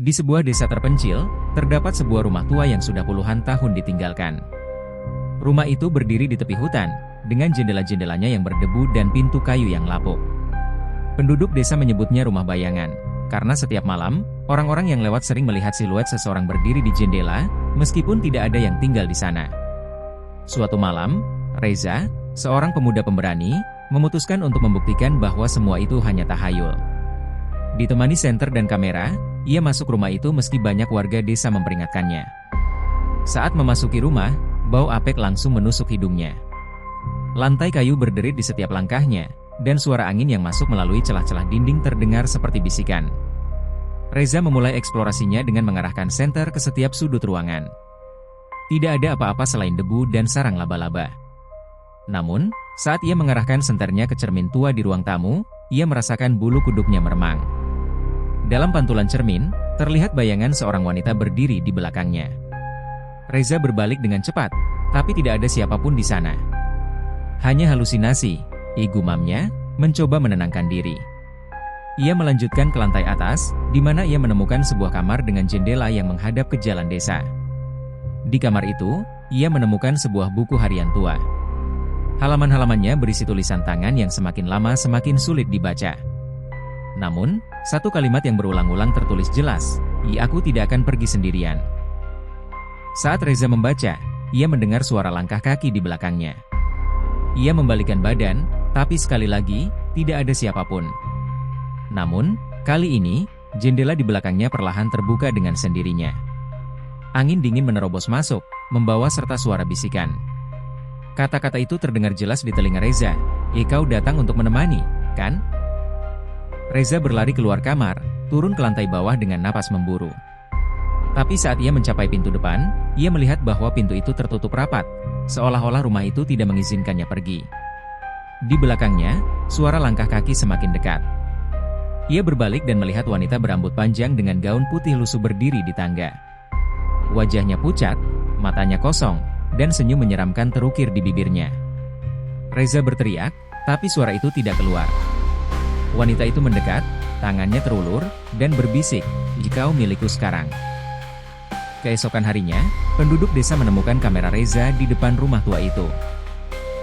Di sebuah desa terpencil, terdapat sebuah rumah tua yang sudah puluhan tahun ditinggalkan. Rumah itu berdiri di tepi hutan, dengan jendela-jendelanya yang berdebu dan pintu kayu yang lapuk. Penduduk desa menyebutnya rumah bayangan, karena setiap malam, orang-orang yang lewat sering melihat siluet seseorang berdiri di jendela, meskipun tidak ada yang tinggal di sana. Suatu malam, Reza, seorang pemuda pemberani, memutuskan untuk membuktikan bahwa semua itu hanya tahayul. Ditemani senter dan kamera, ia masuk rumah itu meski banyak warga desa memperingatkannya. Saat memasuki rumah, bau apek langsung menusuk hidungnya. Lantai kayu berderit di setiap langkahnya, dan suara angin yang masuk melalui celah-celah dinding terdengar seperti bisikan. Reza memulai eksplorasinya dengan mengarahkan senter ke setiap sudut ruangan. Tidak ada apa-apa selain debu dan sarang laba-laba. Namun, saat ia mengarahkan senternya ke cermin tua di ruang tamu, ia merasakan bulu kuduknya meremang. Dalam pantulan cermin, terlihat bayangan seorang wanita berdiri di belakangnya. Reza berbalik dengan cepat, tapi tidak ada siapapun di sana. Hanya halusinasi, gumamnya, mencoba menenangkan diri. Ia melanjutkan ke lantai atas, di mana ia menemukan sebuah kamar dengan jendela yang menghadap ke jalan desa. Di kamar itu, ia menemukan sebuah buku harian tua. Halaman-halamannya berisi tulisan tangan yang semakin lama semakin sulit dibaca. Namun, satu kalimat yang berulang-ulang tertulis jelas, aku tidak akan pergi sendirian." Saat Reza membaca, ia mendengar suara langkah kaki di belakangnya. Ia membalikkan badan, tapi sekali lagi, tidak ada siapapun. Namun, kali ini, jendela di belakangnya perlahan terbuka dengan sendirinya. Angin dingin menerobos masuk, membawa serta suara bisikan. Kata-kata itu terdengar jelas di telinga Reza, kau datang untuk menemani, kan?" Reza berlari keluar kamar, turun ke lantai bawah dengan napas memburu. Tapi saat ia mencapai pintu depan, ia melihat bahwa pintu itu tertutup rapat, seolah-olah rumah itu tidak mengizinkannya pergi. Di belakangnya, suara langkah kaki semakin dekat. Ia berbalik dan melihat wanita berambut panjang dengan gaun putih lusuh berdiri di tangga. Wajahnya pucat, matanya kosong, dan senyum menyeramkan terukir di bibirnya. Reza berteriak, tapi suara itu tidak keluar. Wanita itu mendekat, tangannya terulur, dan berbisik, "Kau milikku sekarang." Keesokan harinya, penduduk desa menemukan kamera Reza di depan rumah tua itu.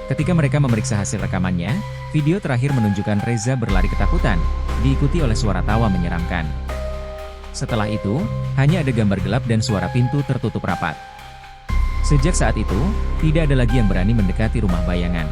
Ketika mereka memeriksa hasil rekamannya, video terakhir menunjukkan Reza berlari ketakutan, diikuti oleh suara tawa menyeramkan. Setelah itu, hanya ada gambar gelap dan suara pintu tertutup rapat. Sejak saat itu, tidak ada lagi yang berani mendekati rumah bayangan.